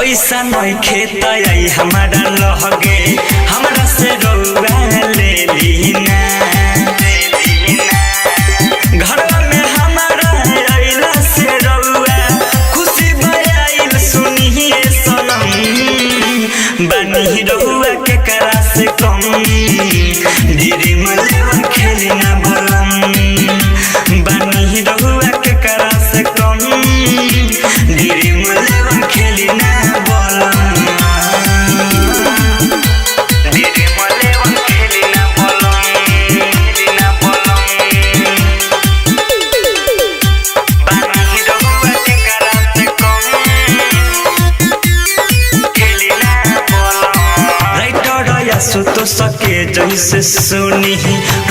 पैसा नहीं खेत आई हमारा लहगे हमरा से रउआ ले लीना घर में हमारा आइला से रउआ खुशी भइल सुनिए सनम बनी रउआ के करा से कम दीदी मलेवन खेली ना भलम बनी रउआ के करा से कम दीदी मलेवन खेली ना भलम दीदी मलेवन खेली ना भलम बनी रउआ के करा से कम खेली ना भलम राइटर या सुतो सके जैसे सुनी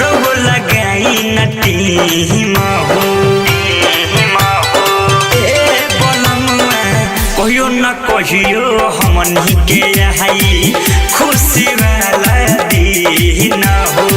रोगो लगाई नटी हो कहियो न कहियो हमनी के आई खुशी वाला दिन हो